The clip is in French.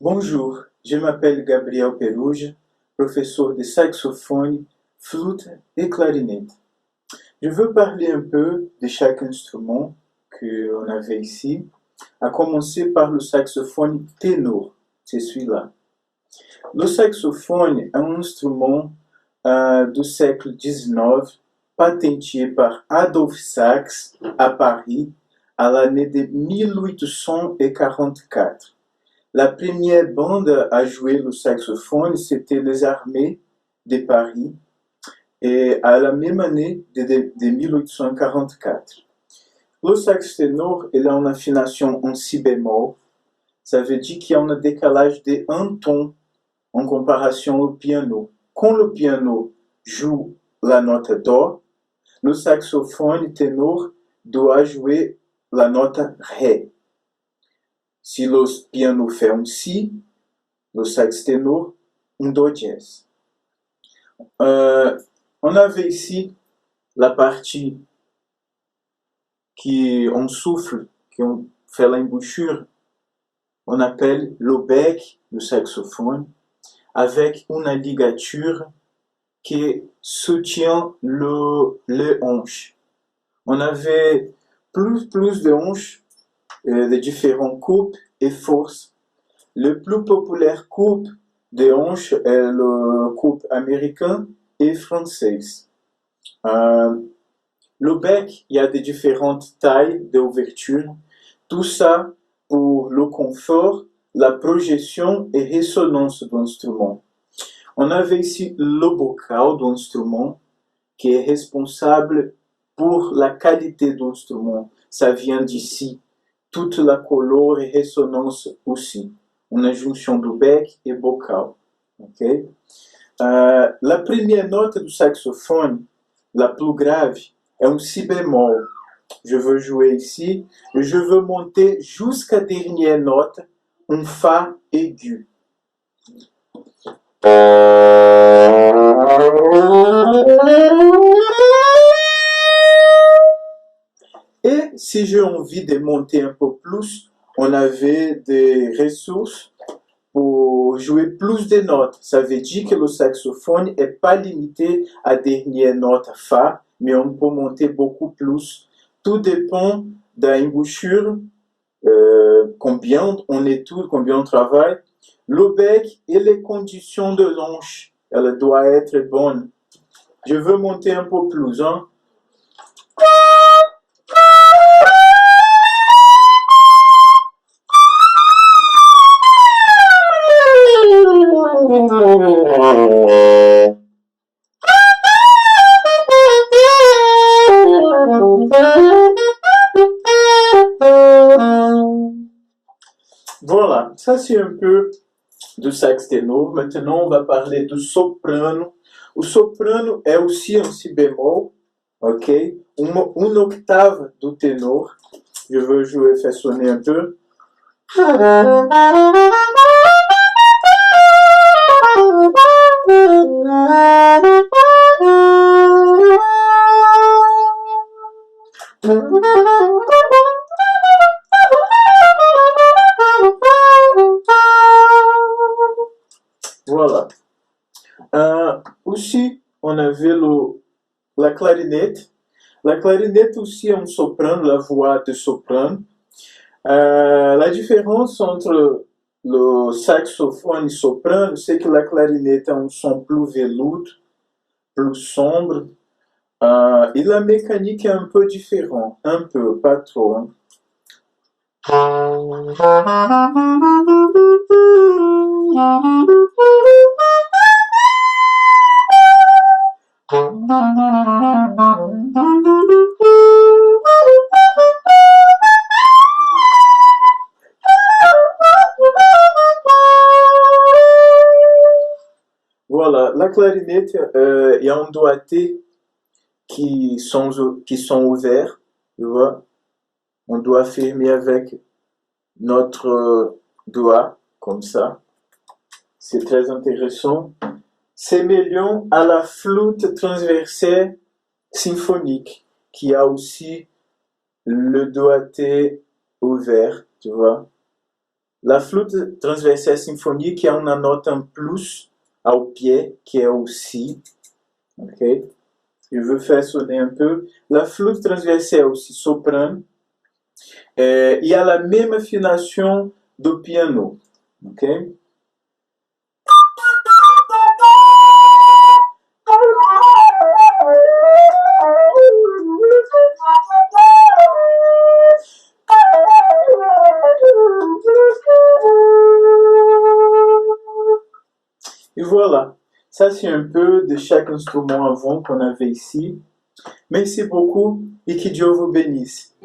Bonjour, je m'appelle Gabriel Perugia, professeur de saxophone, flûte et clarinette. Je veux parler un peu de chaque instrument qu'on avait ici, à commencer par le saxophone ténor, c'est celui-là. Le saxophone est un instrument du siècle XIX, patenté par Adolphe Sax à Paris à l'année de 1844. La première bande à jouer le saxophone, c'était les armées de Paris, et à la même année de 1844. Le sax ténor, il a une affination en si bémol, ça veut dire qu'il y a un décalage de un ton en comparaison au piano. Quand le piano joue la note do, le saxophone ténor doit jouer la note ré. Si le piano fait un si, le sax ténor, un do dièse. On avait ici la partie qui on souffle, qui on fait l'embouchure, on appelle le bec du saxophone, avec une ligature qui soutient le hanche. On avait plus de hanches de différentes coupes et forces. Le plus populaire coupe de hanches est le coupe américain et française. Le bec, il y a des différentes tailles d'ouverture. Tout ça pour le confort, la projection et résonance de l'instrument. On avait ici le bocal de l'instrument qui est responsable pour la qualité de l'instrument. Ça vient d'ici. Toute la couleur et résonance aussi. Une jonction de bec et bocal. Okay? La première note du saxophone, la plus grave, est un si bémol. Je veux jouer ici et je veux monter jusqu'à la dernière note, un fa aigu. Et si j'ai envie de monter un peu plus, on avait des ressources pour jouer plus de notes. Ça veut dire que le saxophone n'est pas limité à la dernière note fa, mais on peut monter beaucoup plus. Tout dépend de l'embouchure, combien on étudie, combien on travaille. Le bec et les conditions de l'hanche, elles doivent être bonnes. Je veux monter un peu plus, hein. Voilà, ça c'est un peu du sax ténor. Maintenant, on va parler du soprano. O soprano é aussi un si bémol, ok? Une octave du ténor. Je veux jouer, faire sonner un peu. Voilà. Aussi, on avait la clarinette. La clarinette aussi est un soprano, la voix de soprano. La différence entre le saxophone et soprano, c'est que la clarinette a un son plus veludo, plus sombre. Et la mécanique est un peu différente. Un peu, pas trop. Hein. Voilà, la clarinette, il y a un doigté qui sont ouverts, tu vois. On doit fermer avec notre doigt, comme ça. C'est très intéressant. C'est mêlant à la flûte transversale symphonique, qui a aussi le doigté ouvert, tu vois. La flûte transversale symphonique a une note en plus au pied, qui est au si. Ok? Je veux faire sonner un peu. La flûte transversale aussi soprano. Il y a la même affination do piano. Ok? Et voilà. Ça, c'est un peu de chaque instrument avant qu'on avait ici. Merci beaucoup et que Dieu vous bénisse.